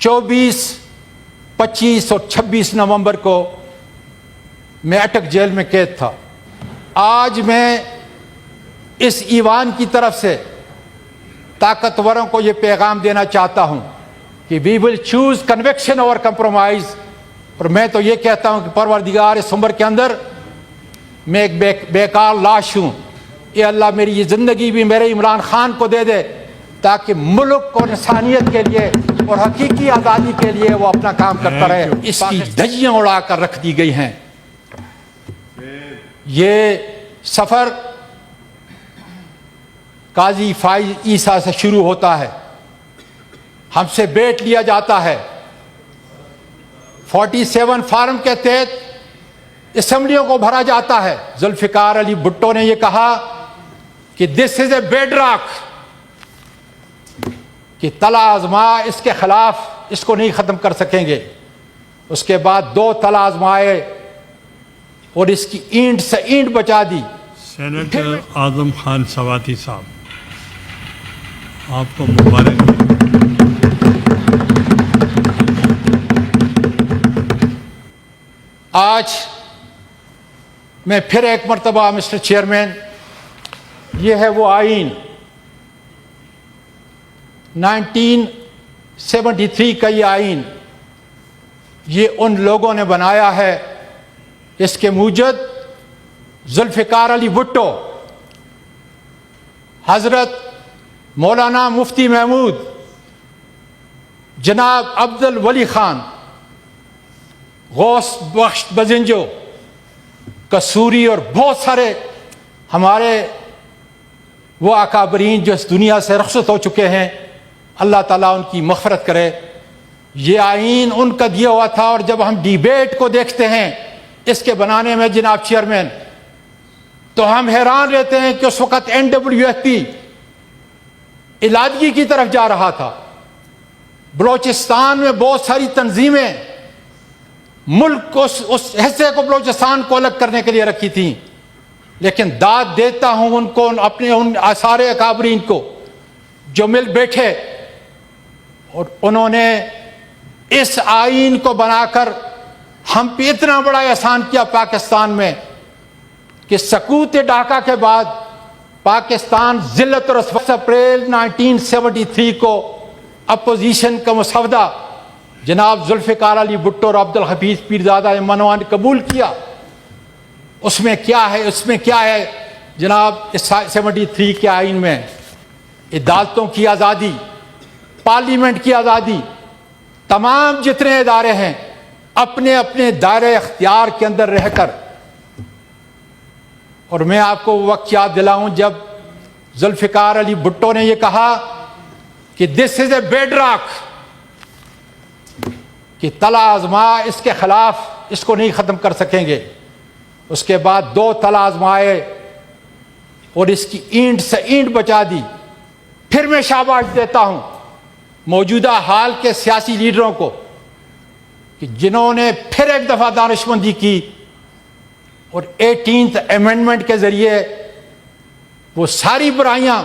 24, 25 اور 26 نومبر کو میں اٹک جیل میں قید تھا۔ آج میں اس ایوان کی طرف سے طاقتوروں کو یہ پیغام دینا چاہتا ہوں کہ وی ول چوز کنوکشن اور کمپرومائز، اور میں تو یہ کہتا ہوں کہ پروردگار اس عمر کے اندر میں ایک بیکار لاش ہوں، اے اللہ میری یہ زندگی بھی میرے عمران خان کو دے دے تاکہ ملک اور انسانیت کے لیے اور حقیقی آزادی کے لیے وہ اپنا کام کرتا رہے۔ اس کی دھجیاں اڑا کر رکھ دی گئی ہیں۔ یہ سفر قاضی فائز عیسیٰ سے شروع ہوتا ہے، ہم سے بیٹ لیا جاتا ہے۔ 47 فارم کے تحت اسمبلیوں کو بھرا جاتا ہے۔ ذوالفقار علی بھٹو نے یہ کہا کہ دس از اے بیڈ راک، کہ تلا آزما اس کے خلاف اس کو نہیں ختم کر سکیں گے۔ اس کے بعد 2 تلا آزمائے اور اس کی اینٹ سے اینٹ بچا دی۔ سینیٹر اعظم خان سواتی صاحب، آپ کو مبارک۔ آج میں پھر ایک مرتبہ مسٹر چیئرمین، یہ ہے وہ آئین 1973 کا یہ آئین، یہ ان لوگوں نے بنایا ہے، اس کے موجد ذوالفقار علی بھٹو، حضرت مولانا مفتی محمود، جناب عبد الولی خان، غوث بخش بزنجو، قصوری اور بہت سارے ہمارے وہ اکابرین جو اس دنیا سے رخصت ہو چکے ہیں، اللہ تعالیٰ ان کی مغفرت کرے۔ یہ آئین ان کا دیا ہوا تھا، اور جب ہم ڈیبیٹ کو دیکھتے ہیں اس کے بنانے میں جناب چیئرمین، تو ہم حیران رہتے ہیں کہ اس وقت NWFP علادگی کی طرف جا رہا تھا۔ بلوچستان میں بہت ساری تنظیمیں ملک کو اس حصے کو بلوچستان کو الگ کرنے کے لیے رکھی تھیں، لیکن داد دیتا ہوں ان کو، اپنے ان سارے اکابرین کو جو مل بیٹھے اور انہوں نے اس آئین کو بنا کر ہم پہ اتنا بڑا احسان کیا پاکستان میں کہ سقوط ڈھاکہ کے بعد پاکستان ذلت اور اپریل 1973 کو اپوزیشن کا مسودہ جناب ذوالفقار علی بھٹو اور عبد الحفیظ پیرزادہ منوان نے قبول کیا۔ اس میں کیا ہے جناب 73 کے آئین میں؟ عدالتوں کی آزادی، پارلیمنٹ کی آزادی، تمام جتنے ادارے ہیں اپنے اپنے دائرے اختیار کے اندر رہ کر۔ اور میں آپ کو وقت یاد دلاؤں جب ذوالفقار علی بھٹو نے یہ کہا کہ دس از اے بیڈ راک، کہ تلا آزما اس کے خلاف اس کو نہیں ختم کر سکیں گے۔ اس کے بعد 2 تلا آزمائے اور اس کی اینٹ سے اینٹ بچا دی۔ پھر میں شاباش دیتا ہوں موجودہ حال کے سیاسی لیڈروں کو کہ جنہوں نے پھر ایک دفعہ دانشمندی کی اور 18th امینڈمنٹ کے ذریعے وہ ساری برائیاں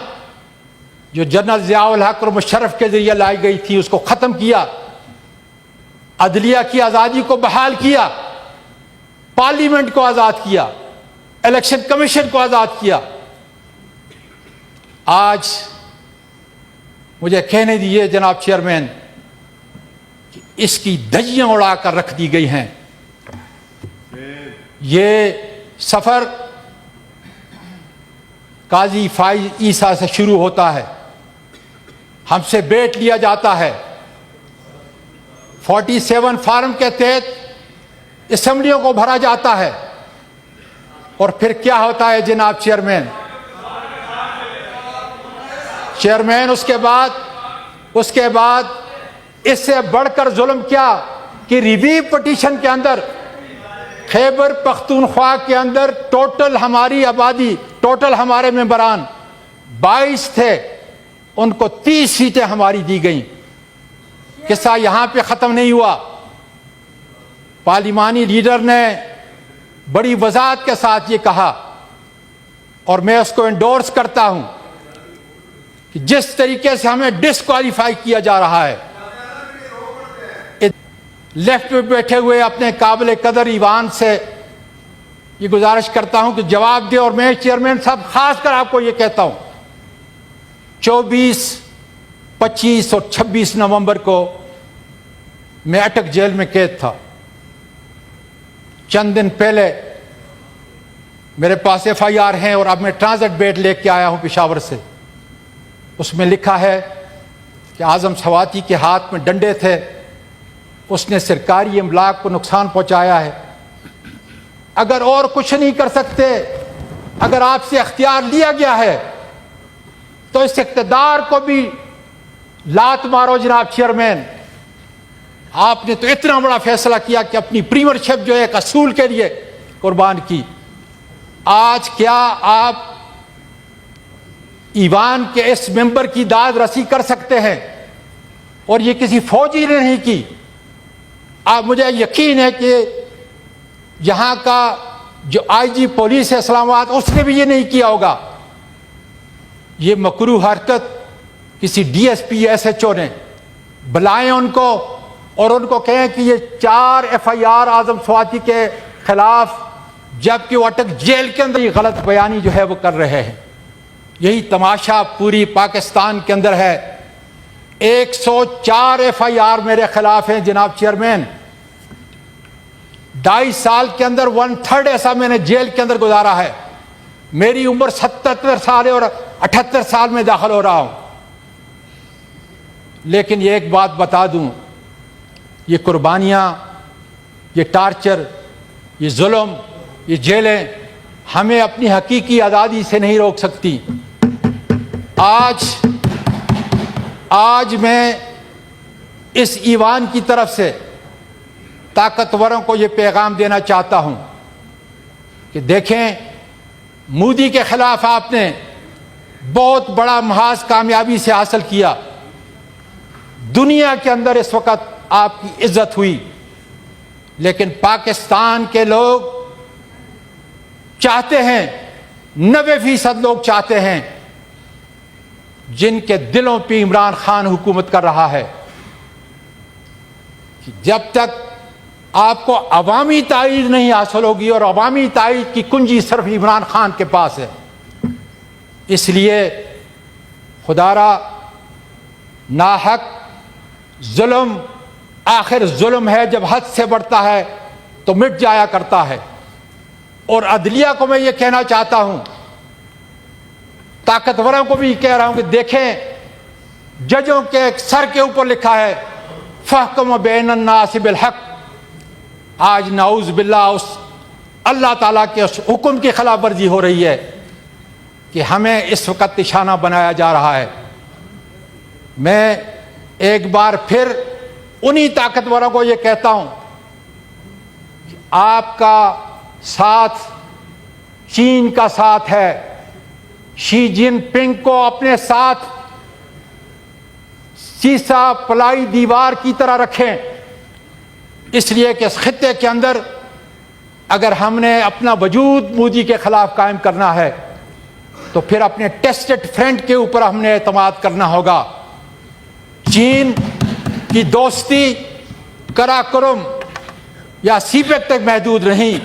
جو جنرل ضیاء الحق اور مشرف کے ذریعے لائی گئی تھی اس کو ختم کیا، عدلیہ کی آزادی کو بحال کیا، پارلیمنٹ کو آزاد کیا، الیکشن کمیشن کو آزاد کیا۔ آج مجھے کہنے دیجیے جناب چیئرمین کہ اس کی دھجیاں اڑا کر رکھ دی گئی ہیں۔ یہ سفر قاضی فائز عیسیٰ سے شروع ہوتا ہے، ہم سے بیٹ لیا جاتا ہے۔ 47 فارم کے تحت اسمبلیوں کو بھرا جاتا ہے، اور پھر کیا ہوتا ہے جناب چیئرمین؟ اس کے بعد اس سے بڑھ کر ظلم کیا کہ ریویو پٹیشن کے اندر خیبر پختونخوا کے اندر ٹوٹل ہماری آبادی، ٹوٹل ہمارے ممبران 22 تھے، ان کو 30 سیٹیں ہماری دی گئیں۔ قصہ یہاں پہ ختم نہیں ہوا، پارلیمانی لیڈر نے بڑی وضاحت کے ساتھ یہ کہا، اور میں اس کو انڈورس کرتا ہوں کہ جس طریقے سے ہمیں ڈسکوالیفائی کیا جا رہا ہے، لیفٹ میں بیٹھے ہوئے اپنے قابل قدر ایوان سے یہ گزارش کرتا ہوں کہ جواب دے. اور میں چیئرمین صاحب خاص کر آپ کو یہ کہتا ہوں 24 25 اور 26 نومبر کو میں اٹک جیل میں قید تھا. چند دن پہلے میرے پاس FIR ہیں اور اب میں ٹرانزٹ بیٹ لے کے آیا ہوں پشاور سے. اس میں لکھا ہے کہ اعظم سواتی کے ہاتھ میں ڈنڈے تھے, اس نے سرکاری املاک کو نقصان پہنچایا ہے. اگر اور کچھ نہیں کر سکتے, اگر آپ سے اختیار لیا گیا ہے تو اس اقتدار کو بھی لات مارو. جناب چیئرمین, آپ نے تو اتنا بڑا فیصلہ کیا کہ اپنی پریمرشپ جو ہے ایک اصول کے لیے قربان کی. آج کیا آپ ایوان کے اس ممبر کی داد رسی کر سکتے ہیں؟ اور یہ کسی فوجی نے نہیں کی. آپ مجھے یقین ہے کہ یہاں کا جو IG پولیس ہے اسلام آباد, اس نے بھی یہ نہیں کیا ہوگا. یہ مکروہ حرکت کسی DSP SHO نے بلائیں ان کو اور ان کو کہیں کہ یہ 4 FIR اعظم سواتی کے خلاف, جبکہ وہ اٹک جیل کے اندر یہ غلط بیانی جو ہے وہ کر رہے ہیں. یہی تماشا پوری پاکستان کے اندر ہے. 104 FIR میرے خلاف ہیں جناب چیئرمین. 2.5 سال کے اندر 1/3 ایسا میں نے جیل کے اندر گزارا ہے. میری عمر 77 سال ہے اور 78 سال میں داخل ہو رہا ہوں. لیکن یہ ایک بات بتا دوں, یہ قربانیاں, یہ ٹارچر, یہ ظلم, یہ جیلیں ہمیں اپنی حقیقی آزادی سے نہیں روک سکتی. آج میں اس ایوان کی طرف سے طاقتوروں کو یہ پیغام دینا چاہتا ہوں کہ دیکھیں, مودی کے خلاف آپ نے بہت بڑا محاذ کامیابی سے حاصل کیا. دنیا کے اندر اس وقت آپ کی عزت ہوئی, لیکن پاکستان کے لوگ چاہتے ہیں, 90% لوگ چاہتے ہیں, جن کے دلوں پہ عمران خان حکومت کر رہا ہے, کہ جب تک آپ کو عوامی تائید نہیں حاصل ہوگی, اور عوامی تائید کی کنجی صرف عمران خان کے پاس ہے. اس لیے خدا را ناحق ظلم آخر ظلم ہے, جب حد سے بڑھتا ہے تو مٹ جایا کرتا ہے. اور عدلیہ کو میں یہ کہنا چاہتا ہوں, طاقتوروں کو بھی کہہ رہا ہوں کہ دیکھیں, ججوں کے سر کے اوپر لکھا ہے فحکم بین الناس بالحق. آج نعوذ باللہ اس اللہ تعالیٰ کے اس حکم کی خلاف ورزی ہو رہی ہے کہ ہمیں اس وقت نشانہ بنایا جا رہا ہے. میں ایک بار پھر انہی طاقتوروں کو یہ کہتا ہوں کہ آپ کا ساتھ چین کا ساتھ ہے. شی جن پنگ کو اپنے ساتھ سیسا پلائی دیوار کی طرح رکھیں, اس لیے کہ اس خطے کے اندر اگر ہم نے اپنا وجود مودی کے خلاف قائم کرنا ہے تو پھر اپنے ٹیسٹڈ فرینڈ کے اوپر ہم نے اعتماد کرنا ہوگا. چین کی دوستی قراقرم یا سی پیک تک محدود نہیں,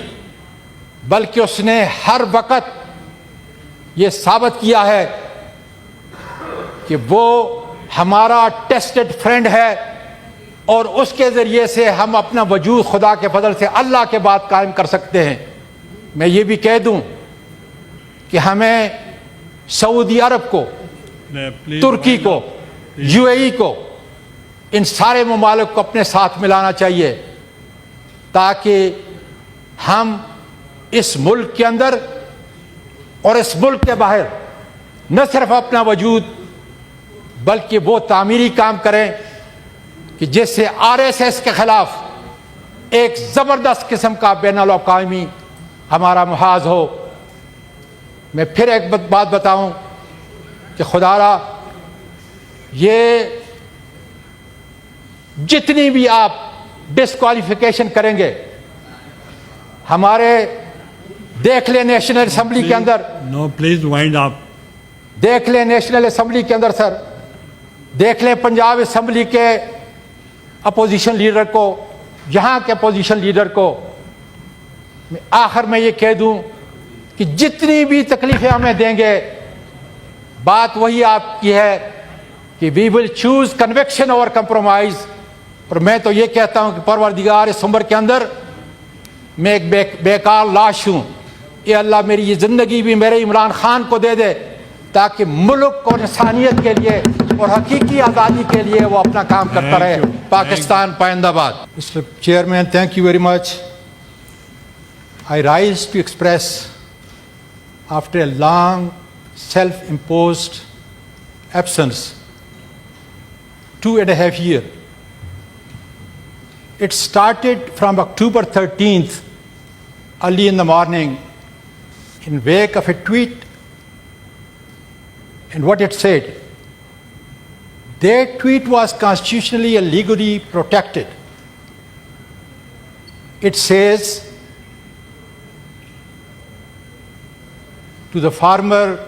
بلکہ اس نے ہر وقت یہ ثابت کیا ہے کہ وہ ہمارا ٹیسٹڈ فرینڈ ہے, اور اس کے ذریعے سے ہم اپنا وجود خدا کے فضل سے اللہ کے بعد قائم کر سکتے ہیں. میں یہ بھی کہہ دوں کہ ہمیں سعودی عرب کو, ترکی کو, UAE کو, ان سارے ممالک کو اپنے ساتھ ملانا چاہیے, تاکہ ہم اس ملک کے اندر اور اس ملک کے باہر نہ صرف اپنا وجود بلکہ وہ تعمیری کام کریں کہ جس سے RSS کے خلاف ایک زبردست قسم کا بین الاقوامی ہمارا محاذ ہو. میں پھر ایک بات بتاؤں کہ خدا را یہ جتنی بھی آپ ڈسکوالیفیکیشن کریں گے, ہمارے دیکھ لیں نیشنل اسمبلی کے اندر, No, please wind up. دیکھ لیں نیشنل اسمبلی کے اندر سر, دیکھ لیں پنجاب اسمبلی کے اپوزیشن لیڈر کو یہاں کے اپوزیشن لیڈر کو میں آخر میں یہ کہہ دوں کہ جتنی بھی تکلیفیں ہمیں دیں گے، بات وہی آپ کی ہے کہ we will choose conviction over compromise. اور میں تو یہ کہتا ہوں کہ پروردگار اس عمر کے اندر میں ایک بیکار لاش ہوں. اے اللہ میری یہ زندگی بھی میرے عمران خان کو دے دے تاکہ ملک اور انسانیت کے لیے اور حقیقی آزادی کے لیے وہ اپنا کام کرتا رہے. پاکستان پائندہ باد. Mr chairman, thank you very much. I rise to express, after a long self-imposed absence, 2.5 years. It started from October 13th, early in the morning, in wake of a tweet. And what it said, that tweet was constitutionally and legally protected. It says, to the former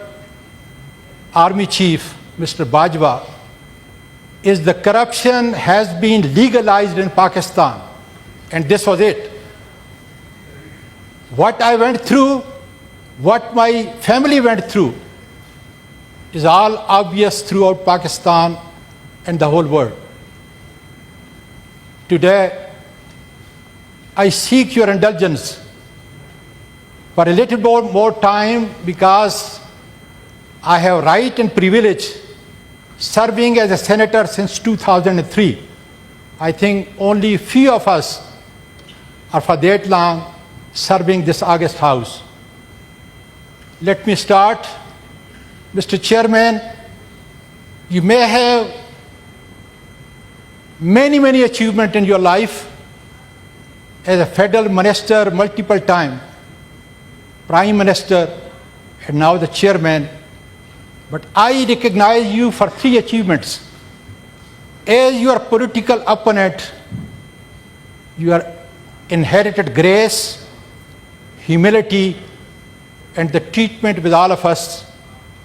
Army Chief, Mr. Bajwa, is the corruption has been legalized in Pakistan. And this was it. What I went through, what my family went through, is all obvious throughout Pakistan and the whole world. Today, I seek your indulgence for a little more time, because I have right and privilege serving as a senator since 2003. I think only few of us are for that long serving this august house. Let me start. Mr. Chairman, you may have many achievements in your life as a federal minister, multiple times, Prime Minister, and now the Chairman. But I recognize you for 3 achievements. As your political opponent, you inherited grace, humility, and the treatment with all of us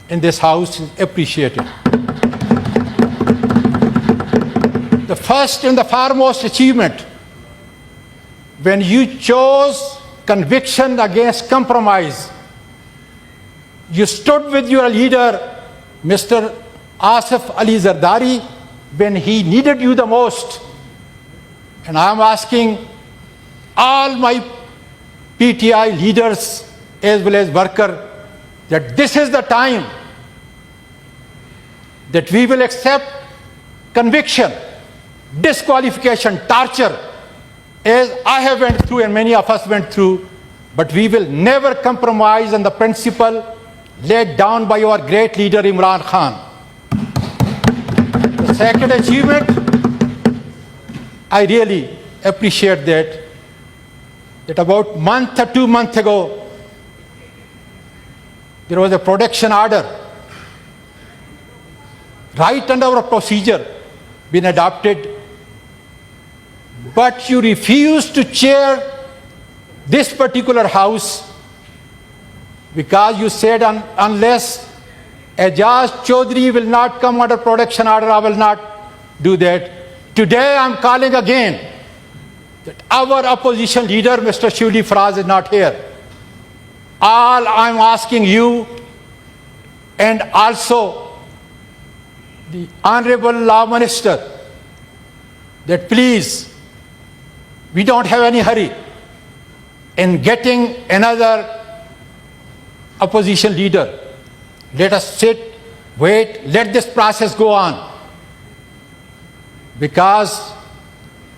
in this house is appreciated. The first and the foremost achievement, when you chose conviction against compromise, you stood with your leader, Mr. Asif Ali Zardari, when he needed you the most. And I'm asking all my PTI leaders as well as workers that this is the time that we will accept conviction, disqualification, torture, as I have went through and many of us went through, but we will never compromise on the principle laid down by our great leader Imran Khan. The second achievement, I really appreciate that about month or 2 months ago, there was a protection order right under our procedure been adopted, but you refused to chair this particular house because you said unless Ejaz Chaudhry will not come under protection order, I will not do that. Today I am calling again that our opposition leader, Mr. Shivli Faraz, is not here. All I am asking you and also the Honorable Law Minister that please, we don't have any hurry in getting another opposition leader. Let us sit, wait, let this process go on. Because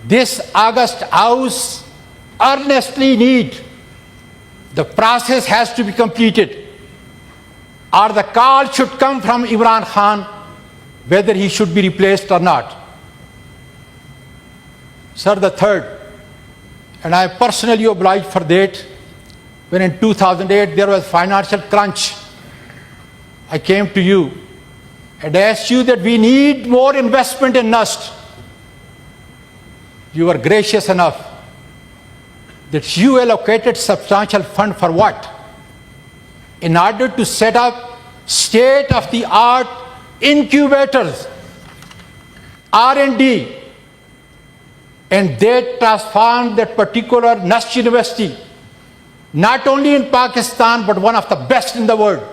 this August House earnestly need, the process has to be completed, or the call should come from Imran Khan whether he should be replaced or not. Sir, the third, and I am personally obliged for that, when in 2008 there was financial crunch, I came to you and asked you that we need more investment in NUST. You were gracious enough that you allocated substantial fund for what? In order to set up state-of-the-art incubators, R&D, and they transformed that particular Nashik University, not only in Pakistan, but one of the best in the world.